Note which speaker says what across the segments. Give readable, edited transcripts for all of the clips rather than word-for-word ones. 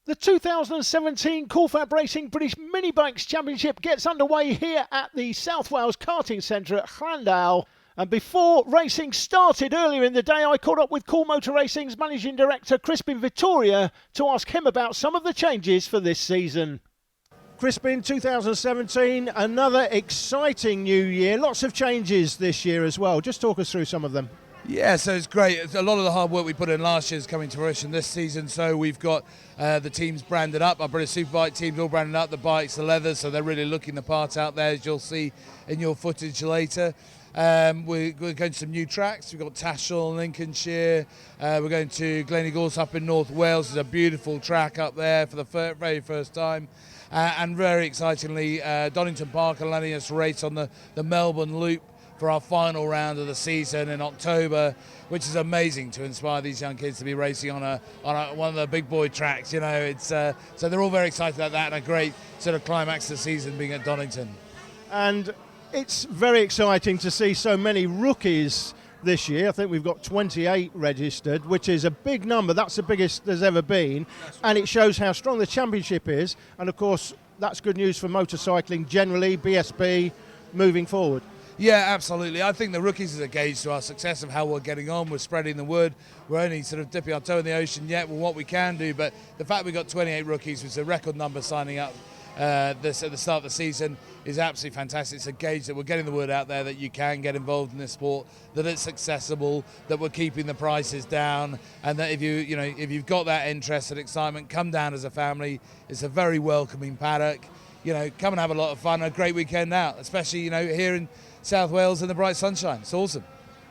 Speaker 1: The 2017 FAB-Racing British Mini Bikes Championship gets underway here at the South Wales Karting Centre at Llandow. And before racing started earlier in the day, I caught up with Cool Motor Racing's Managing Director Crispin Vittoria to ask him about some of the changes for this season. Crispin, 2017, another exciting new year. Lots of changes this year as well. Just talk us through some of them.
Speaker 2: Yeah, so it's great. A lot of the hard work we put in last year is coming to fruition this season. So we've got the teams branded up, our British Superbike teams all branded up, the bikes, the leathers, so they're really looking the part out there, as you'll see in your footage later. We're going to some new tracks. We've got Tashel, Lincolnshire. We're going to Gleneagles up in North Wales. There's a beautiful track up there for the very first time. And very excitingly, Donington Park are letting us race on the Melbourne Loop for our final round of the season in October, which is amazing to inspire these young kids to be racing on one of the big boy tracks. You know, it's so they're all very excited about that, and a great sort of climax of the season being at Donington.
Speaker 1: And it's very exciting to see so many rookies this year. I think we've got 28 registered, which is a big number. That's the biggest there's ever been, and it shows how strong the championship is. And of course, that's good news for motorcycling generally, BSB moving forward.
Speaker 2: Yeah, absolutely. I think the rookies is a gauge to our success of how we're getting on. We're spreading the word. We're only sort of dipping our toe in the ocean yet with what we can do, but the fact we've got 28 rookies, which is a record number signing up this at the start of the season, is absolutely fantastic. It's a gauge that we're getting the word out there that you can get involved in this sport, that it's accessible, that we're keeping the prices down, and that if you've got that interest and excitement, come down as a family. It's a very welcoming paddock. You know, come and have a lot of fun. A great weekend out, especially here in South Wales in the bright sunshine. It's awesome.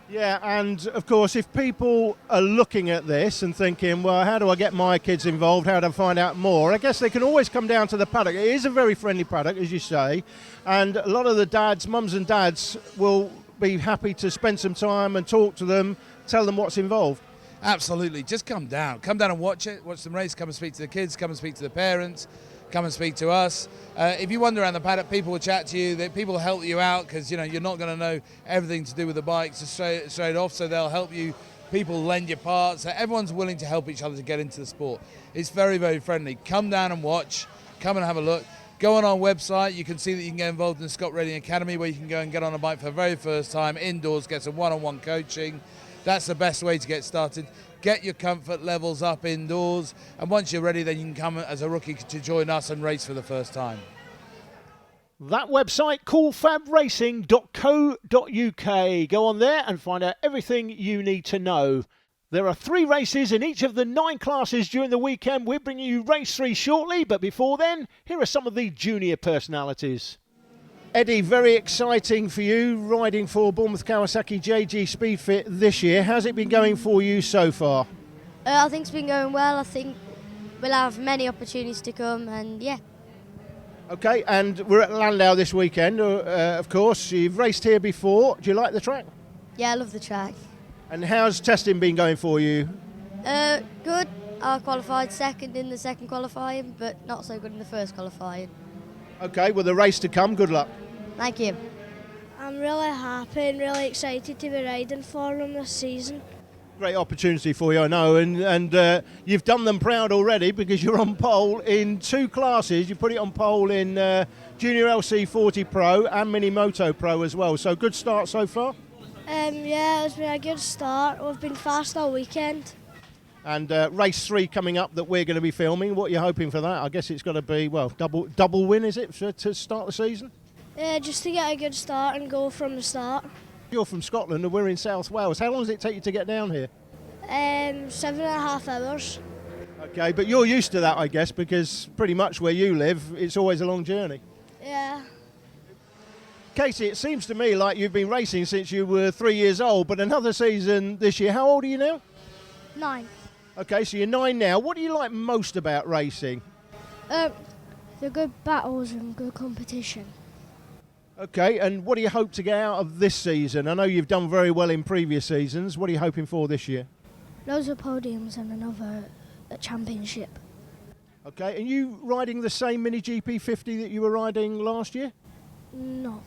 Speaker 1: Yeah, and of course, if people are looking at this and thinking, well, how do I get my kids involved? How do I find out more? I guess they can always come down to the paddock. It is a very friendly paddock, as you say, and a lot of the dads, mums and dads, will be happy to spend some time and talk to them, tell them what's involved.
Speaker 2: Absolutely. Just come down and watch it, watch them race, come and speak to the kids, come and speak to the parents, come and speak to us. If you wander around the paddock, people will chat to you. People will help you out because you're not going to know everything to do with the bikes straight off. So they'll help you. People lend you parts. Everyone's willing to help each other to get into the sport. It's very, very friendly. Come down and watch. Come and have a look. Go on our website. You can see that you can get involved in the Scott Reading Academy, where you can go and get on a bike for the very first time indoors, get some one-on-one coaching. That's the best way to get started. Get your comfort levels up indoors, and once you're ready, then you can come as a rookie to join us and race for the first time.
Speaker 1: That website, coolfabracing.co.uk. Go on there and find out everything you need to know. There are 3 races in each of the 9 classes during the weekend. We're bringing you race 3 shortly, but before then, here are some of the junior personalities. Eddie, very exciting for you, riding for Bournemouth Kawasaki JG Speedfit this year. How's it been going for you so far?
Speaker 3: I think it's been going well. I think we'll have many opportunities to come, and yeah.
Speaker 1: Okay, and we're at Llandow this weekend, of course. You've raced here before. Do you like the track?
Speaker 3: Yeah, I love the track.
Speaker 1: And how's testing been going for you?
Speaker 3: Good. I qualified second in the second qualifying, but not so good in the first qualifying.
Speaker 1: Okay, well, the race to come. Good luck.
Speaker 3: Thank you.
Speaker 4: I'm really happy and really excited to be riding for them this season.
Speaker 1: Great opportunity for you, I know, and you've done them proud already because you're on pole in 2 classes. You put it on pole in Junior LC 40 Pro and Mini Moto Pro as well. So good start so far?
Speaker 4: Yeah, it's been a good start. We've been fast all weekend.
Speaker 1: And race 3 coming up that we're going to be filming. What are you hoping for that? I guess it's got to be, well, double win, is it, to start the season?
Speaker 4: Yeah, just to get a good start and go from the start.
Speaker 1: You're from Scotland and we're in South Wales. How long does it take you to get down here?
Speaker 4: 7.5 hours.
Speaker 1: Okay, but you're used to that, I guess, because pretty much where you live, it's always a long journey.
Speaker 4: Yeah.
Speaker 1: Casey, it seems to me like you've been racing since you were 3 years old, but another season this year. How old are you now?
Speaker 4: 9.
Speaker 1: Okay, so you're 9 now. What do you like most about racing?
Speaker 4: The good battles and good competition.
Speaker 1: Okay, and what do you hope to get out of this season? I know you've done very well in previous seasons. What are you hoping for this year?
Speaker 4: Loads of podiums and another championship.
Speaker 1: Okay, and you riding the same Mini GP50 that you were riding last year?
Speaker 4: No.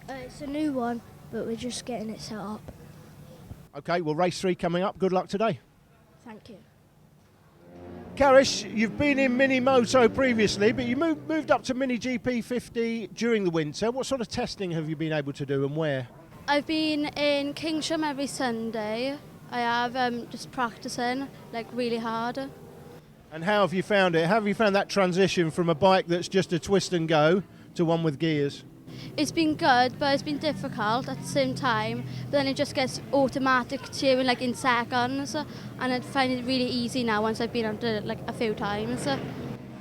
Speaker 4: It's a new one, but we're just getting it set up.
Speaker 1: Okay, well, race 3 coming up. Good luck today.
Speaker 4: Thank you.
Speaker 1: Karish, you've been in Mini Moto previously, but you moved up to Mini GP50 during the winter. What sort of testing have you been able to do and where?
Speaker 5: I've been in Kingsham every Sunday. I have just practicing like really hard.
Speaker 1: And how have you found it? How have you found that transition from a bike that's just a twist and go to one with gears?
Speaker 5: It's been good, but it's been difficult at the same time. But then it just gets automatic steering like in seconds, and I find it really easy now once I've been on it like a few times.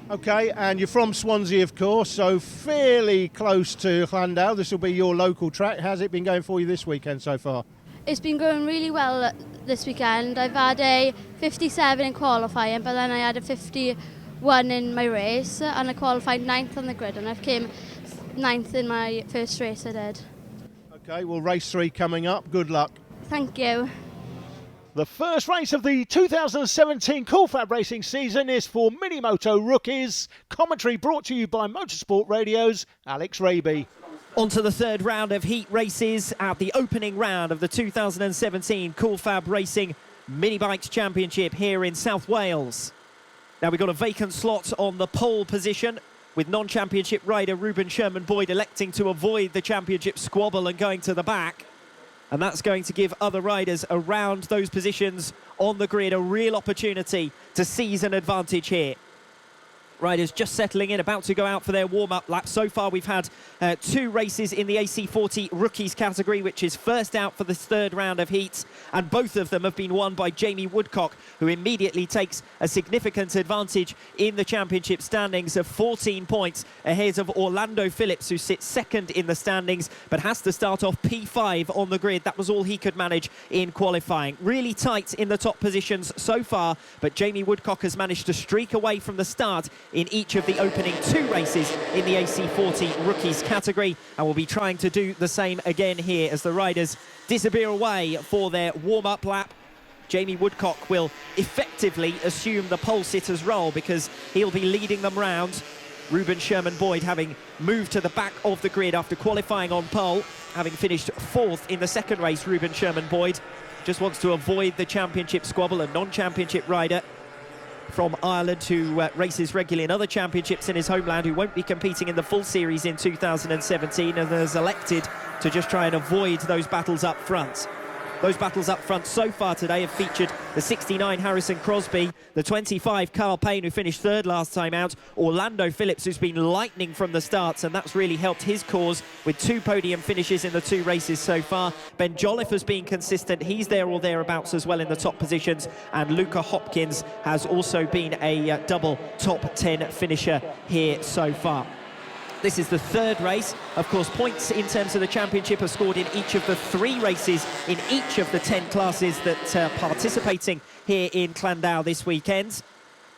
Speaker 1: Okay, and you're from Swansea, of course, so fairly close to Llandow. This will be your local track. How's it been going for you this weekend so far?
Speaker 5: It's been going really well this weekend. I've had a 57 in qualifying, but then I had a 51 in my race, and I qualified 9th on the grid, and I've came 9th in my first race I did.
Speaker 1: Okay, well, race 3 coming up. Good luck.
Speaker 5: Thank you.
Speaker 1: The first race of the 2017 Cool Fab Racing season is for Mini Moto rookies. Commentary brought to you by Motorsport Radio's Alex Raby.
Speaker 6: On to the third round of heat races at the opening round of the 2017 Cool Fab Racing Mini Bikes Championship here in South Wales. Now we've got a vacant slot on the pole position, with non-championship rider Ruben Sherman-Boyd electing to avoid the championship squabble and going to the back. And that's going to give other riders around those positions on the grid a real opportunity to seize an advantage here. Riders just settling in, about to go out for their warm-up lap. So far we've had 2 races in the AC40 rookies category, which is first out for the third round of heats, and both of them have been won by Jamie Woodcock, who immediately takes a significant advantage in the championship standings of 14 points ahead of Llandow Phillips, who sits second in the standings but has to start off P5 on the grid. That was all he could manage in qualifying. Really tight in the top positions so far, but Jamie Woodcock has managed to streak away from the start in each of the opening 2 races in the AC40 rookies category, and will be trying to do the same again here as the riders disappear away for their warm-up lap. Jamie Woodcock will effectively assume the pole sitter's role because he'll be leading them round. Ruben Sherman-Boyd having moved to the back of the grid after qualifying on pole, having finished 4th in the second race. Ruben Sherman-Boyd just wants to avoid the championship squabble. A non-championship rider from Ireland who races regularly in other championships in his homeland, who won't be competing in the full series in 2017, and has elected to just try and avoid those battles up front. Those battles up front so far today have featured the 69 Harrison Crosby, the 25 Carl Payne, who finished 3rd last time out, Llandow Phillips, who's been lightning from the starts, and that's really helped his cause with 2 podium finishes in the 2 races so far. Ben Jolliffe has been consistent. He's there or thereabouts as well in the top positions, and Luca Hopkins has also been a double top 10 finisher here so far. This is the 3rd race. Of course, points in terms of the championship are scored in each of the 3 races in each of the 10 classes that are participating here in Llandow this weekend.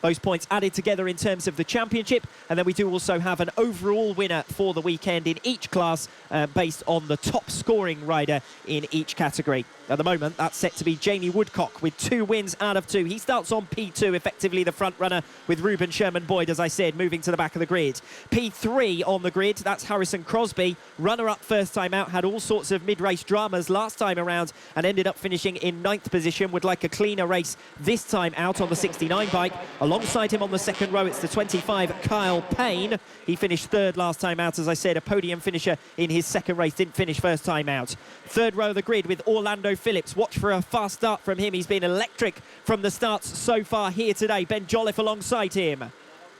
Speaker 6: Those points added together in terms of the championship, and then we do also have an overall winner for the weekend in each class based on the top scoring rider in each category. At the moment, that's set to be Jamie Woodcock with 2 wins out of 2. He starts on P2, effectively the front runner, with Ruben Sherman-Boyd, as I said, moving to the back of the grid. P3 on the grid, that's Harrison Crosby. Runner-up first time out, had all sorts of mid-race dramas last time around and ended up finishing in 9th position. Would like a cleaner race this time out on the 69 bike. Alongside him on the second row, it's the 25 Kyle Payne. He finished 3rd last time out, as I said, a podium finisher in his second race, didn't finish first time out. 3rd row of the grid with Llandow Phillips. Watch for a fast start from him. He's been electric from the starts so far here today. Ben Jolliffe alongside him.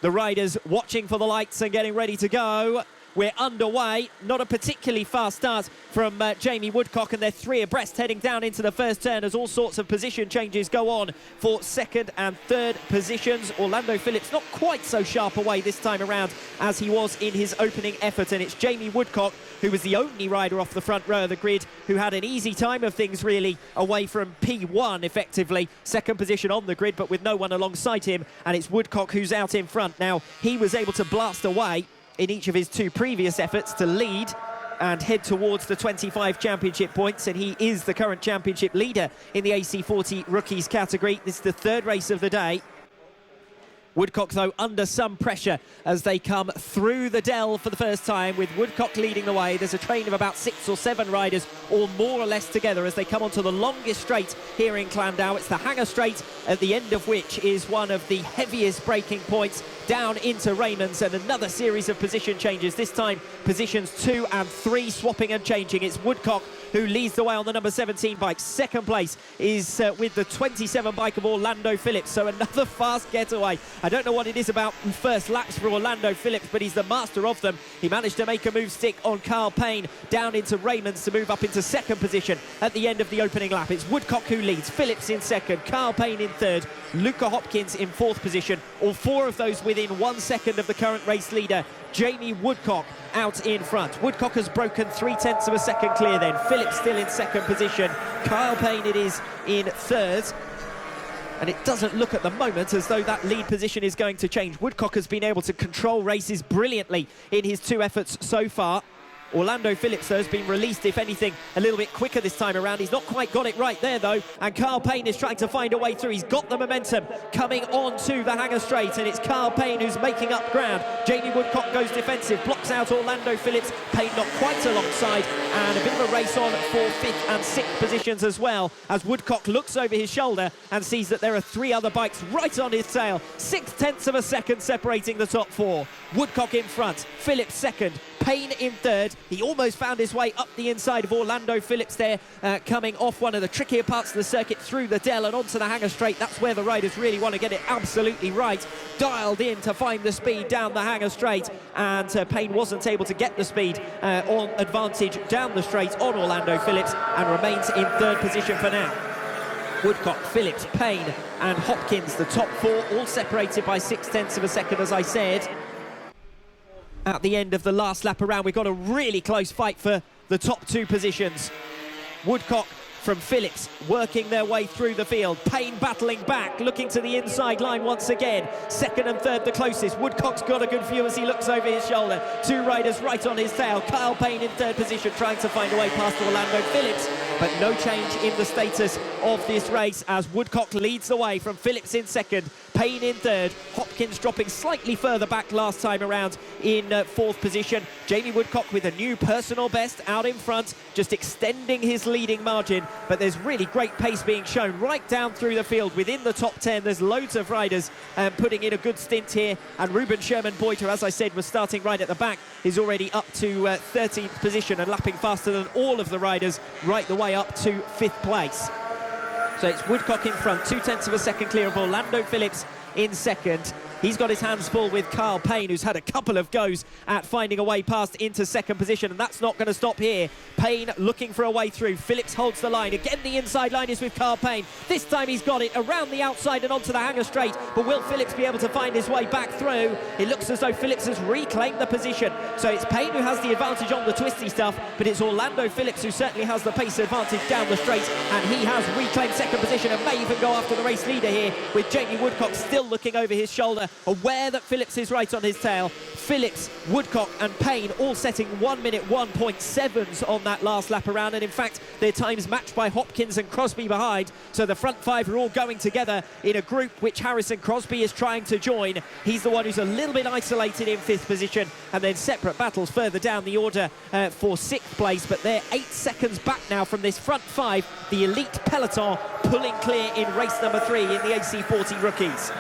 Speaker 6: The riders watching for the lights and getting ready to go. We're underway. Not a particularly fast start from Jamie Woodcock, and they're 3 abreast heading down into the first turn as all sorts of position changes go on for 2nd and 3rd positions. Llandow Phillips not quite so sharp away this time around as he was in his opening effort, and it's Jamie Woodcock, who was the only rider off the front row of the grid who had an easy time of things really away from P1 effectively. 2nd position on the grid but with no one alongside him, and it's Woodcock who's out in front. Now he was able to blast away in each of his 2 previous efforts to lead and head towards the 25 championship points, and he is the current championship leader in the AC40 rookies category. This is the 3rd race of the day. Woodcock, though, under some pressure as they come through the dell for the first time, with Woodcock leading the way. There's a train of about 6 or 7 riders, all more or less together, as they come onto the longest straight here in Llandow. It's the Hanger Straight, at the end of which is one of the heaviest braking points down into Raymond's, and another series of position changes, this time positions 2 and 3 swapping and changing. It's Woodcock who leads the way on the number 17 bike. Second place is with the 27 bike of Orlando Phillips, so another fast getaway. I don't know what it is about first laps for Orlando Phillips, but he's the master of them. He managed to make a move stick on Carl Payne down into Raymond's to move up into second position at the end of the opening lap. It's Woodcock who leads, Phillips in second, Carl Payne in third, Luca Hopkins in fourth position, all 4 of those within 1 second of the current race leader, Jamie Woodcock, out in front. Woodcock has broken 0.3 of a second clear then. Phillips still in second position. Kyle Payne it is in third. And it doesn't look at the moment as though that lead position is going to change. Woodcock has been able to control races brilliantly in his 2 efforts so far. Orlando Phillips, though, has been released, if anything, a little bit quicker this time around. He's not quite got it right there, though, and Carl Payne is trying to find a way through. He's got the momentum coming on to the Hanger Straight, and it's Carl Payne who's making up ground. Jamie Woodcock goes defensive, blocks out Orlando Phillips. Payne not quite alongside, and a bit of a race on for 5th and 6th positions as well, as Woodcock looks over his shoulder and sees that there are 3 other bikes right on his tail. 0.6 of a second separating the top 4. Woodcock in front, Phillips second, Payne in third. He almost found his way up the inside of Orlando Phillips there, coming off one of the trickier parts of the circuit through the dell and onto the Hanger Straight. That's where the riders really want to get it absolutely right. Dialed in to find the speed down the Hanger Straight, and Payne wasn't able to get the speed on advantage down the straight on Orlando Phillips, and remains in third position for now. Woodcock, Phillips, Payne and Hopkins, the top 4, all separated by 0.6 of a second, as I said. At the end of the last lap around, we've got a really close fight for the top 2 positions. Woodcock from Phillips working their way through the field. Payne battling back, looking to the inside line once again. Second and third the closest. Woodcock's got a good view as he looks over his shoulder. 2 riders right on his tail. Kyle Payne in third position, trying to find a way past Orlando Phillips, but no change in the status of this race as Woodcock leads the way from Phillips in second, Payne in third, Hopkins dropping slightly further back last time around in fourth position. Jamie Woodcock with a new personal best out in front, just extending his leading margin, but there's really great pace being shown right down through the field within the top 10. There's loads of riders putting in a good stint here, and Ruben Sherman-Boyd, who, as I said, was starting right at the back, is already up to 13th position and lapping faster than all of the riders right the way up to 5th place. So it's Woodcock in front, 0.2 of a second clear of Orlando Phillips in second. He's got his hands full with Carl Payne, who's had a couple of goes at finding a way past into second position, and that's not going to stop here. Payne looking for a way through. Phillips holds the line. Again, the inside line is with Carl Payne. This time he's got it around the outside and onto the Hanger Straight, but will Phillips be able to find his way back through? It looks as though Phillips has reclaimed the position. So it's Payne who has the advantage on the twisty stuff, but it's Orlando Phillips who certainly has the pace advantage down the straight, and he has reclaimed second position and may even go after the race leader here, with Jamie Woodcock still looking over his shoulder, aware that Phillips is right on his tail. Phillips, Woodcock and Payne all setting 1 minute 1.7s on that last lap around, and in fact their times matched by Hopkins and Crosby behind, so the front 5 are all going together in a group which Harrison Crosby is trying to join. He's the one who's a little bit isolated in 5th position, and then separate battles further down the order for 6th place, but they're 8 seconds back now from this front 5, the elite peloton pulling clear in race number 3 in the AC40 rookies.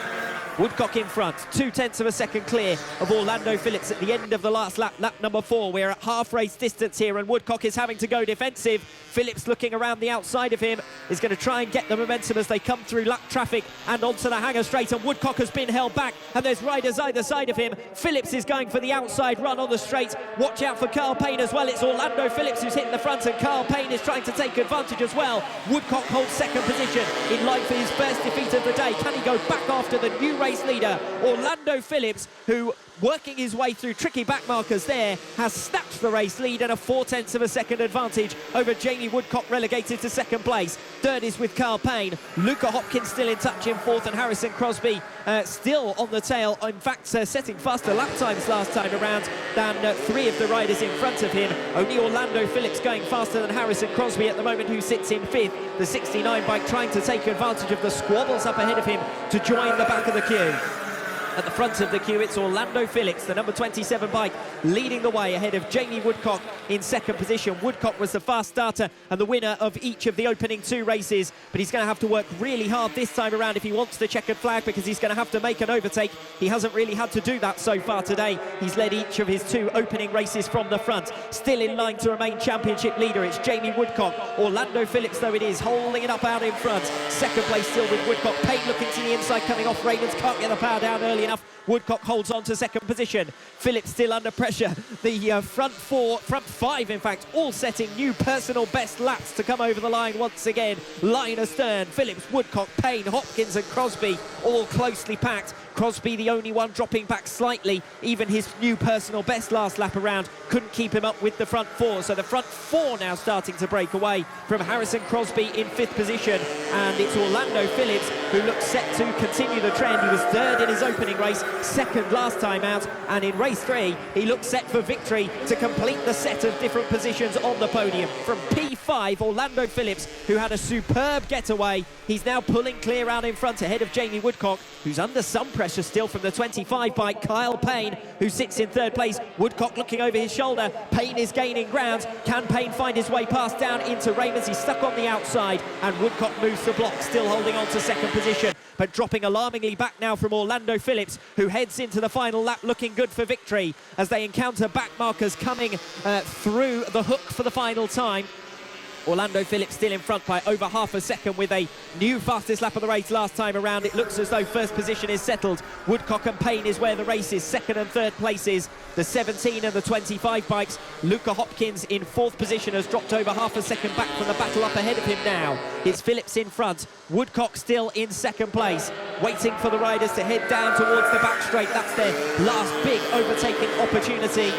Speaker 6: Woodcock in front, 0.2 of a second clear of Orlando Phillips at the end of the last lap, lap number 4. We're at half race distance here, and Woodcock is having to go defensive. Phillips looking around the outside of him, is going to try and get the momentum as they come through lap traffic and onto the Hanger Straight, and Woodcock has been held back, and there's riders either side of him. Phillips is going for the outside run on the straight. Watch out for Carl Payne as well. It's Orlando Phillips who's hitting the front, and Carl Payne is trying to take advantage as well. Woodcock holds second position in line for his first defeat of the day. Can he go back after the new race leader, Orlando Phillips, who, working his way through tricky back markers there, has snatched the race lead and a 0.4 of a second advantage over Jamie Woodcock, relegated to second place. Third is with Carl Payne. Luca Hopkins still in touch in fourth, and Harrison Crosby still on the tail. In fact, setting faster lap times last time around than 3 of the riders in front of him. Only Orlando Phillips going faster than Harrison Crosby at the moment, who sits in 5th. The 69 bike trying to take advantage of the squabbles up ahead of him to join the back of the queue. At the front of the queue, it's Orlando Phillips, the number 27 bike, leading the way ahead of Jamie Woodcock in second position. Woodcock was the fast starter and the winner of each of the opening 2 races, but he's going to have to work really hard this time around if he wants the checkered flag, because he's going to have to make an overtake. He hasn't really had to do that so far today. He's led each of his 2 opening races from the front. Still in line to remain championship leader, it's Jamie Woodcock. Orlando Phillips, though it is, holding it up out in front. Second place still with Woodcock. Payne looking to the inside, coming off. Raymond's can't get the power down early enough. Woodcock holds on to second position. Phillips still under pressure. The front 5 in fact, all setting new personal best laps to come over the line once again. Line astern, Phillips, Woodcock, Payne, Hopkins and Crosby all closely packed. Crosby the only one dropping back slightly. Even his new personal best last lap around couldn't keep him up with the front 4. So the front 4 now starting to break away from Harrison Crosby in 5th position. And it's Orlando Phillips who looks set to continue the trend. He was 3rd in his opening race, 2nd last time out. And in race 3, he looks set for victory to complete the set of different positions on the podium. From P5, Orlando Phillips, who had a superb getaway. He's now pulling clear out in front ahead of Jamie Woodcock, who's under some pressure still from the 25 bike, Kyle Payne, who sits in 3rd place. Woodcock looking over his shoulder. Payne is gaining ground. Can Payne find his way past down into Raymond's? He's stuck on the outside, and Woodcock moves the block, still holding on to second position, but dropping alarmingly back now from Orlando Phillips, who heads into the final lap looking good for victory as they encounter back markers coming through the hook for the final time. Orlando Phillips still in front by over half a second with a new fastest lap of the race last time around. It looks as though first position is settled. Woodcock and Payne is where the race is. 2nd and 3rd places, the 17 and the 25 bikes. Luca Hopkins in 4th position has dropped over half a second back from the battle up ahead of him now. It's Phillips in front. Woodcock still in 2nd place, waiting for the riders to head down towards the back straight. That's their last big overtaking opportunity.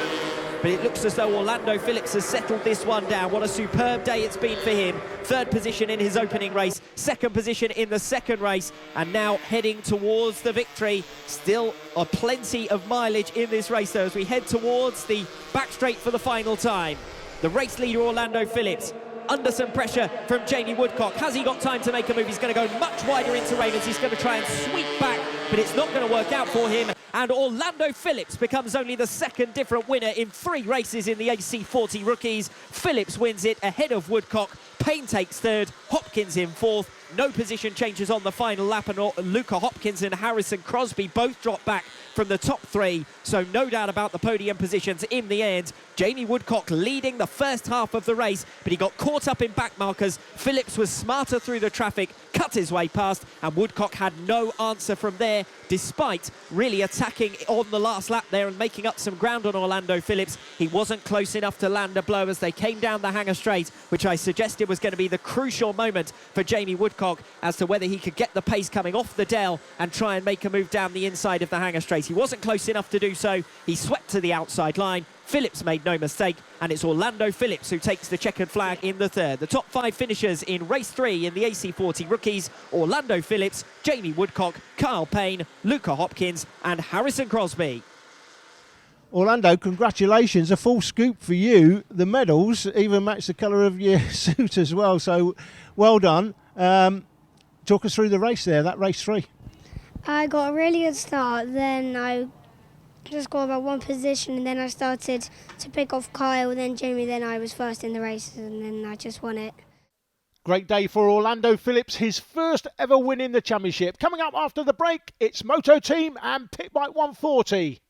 Speaker 6: But it looks as though Orlando Phillips has settled this one down. What a superb day it's been for him. 3rd position in his opening race, 2nd position in the 2nd race, and now heading towards the victory. Still plenty of mileage in this race though, as we head towards the back straight for the final time. The race leader Orlando Phillips under some pressure from Jamie Woodcock. Has he got time to make a move? He's going to go much wider into Ravens. He's going to try and sweep back, but it's not going to work out for him. And Orlando Phillips becomes only the 2nd different winner in 3 races in the AC40 Rookies. Phillips wins it ahead of Woodcock. Payne takes 3rd, Hopkins in 4th. No position changes on the final lap, and Luca Hopkins and Harrison Crosby both drop back from the top 3, so no doubt about the podium positions in the end. Jamie Woodcock leading the first half of the race, but he got caught up in back markers. Phillips was smarter through the traffic, cut his way past, and Woodcock had no answer from there, despite really attacking on the last lap there and making up some ground on Orlando Phillips. He wasn't close enough to land a blow as they came down the hanger straight, which I suggested was going to be the crucial moment for Jamie Woodcock as to whether he could get the pace coming off the dell and try and make a move down the inside of the hanger straight. He wasn't close enough to do so. He swept to the outside line. Phillips made no mistake, and it's Orlando Phillips who takes the checkered flag in the 3rd. The top 5 finishers in race 3 in the AC40 Rookies: Orlando Phillips, Jamie Woodcock, Kyle Payne, Luca Hopkins and Harrison Crosby.
Speaker 1: Orlando, congratulations, a full scoop for you. The medals even match the colour of your suit as well, so well done. Talk us through the race there, that race 3.
Speaker 4: I got a really good start, then I just got about 1 position, and then I started to pick off Kyle, then Jamie, then I was first in the race, and then I just won it.
Speaker 1: Great day for Orlando Phillips, his first ever win in the championship. Coming up after the break, it's Moto Team and Pit Bike 140.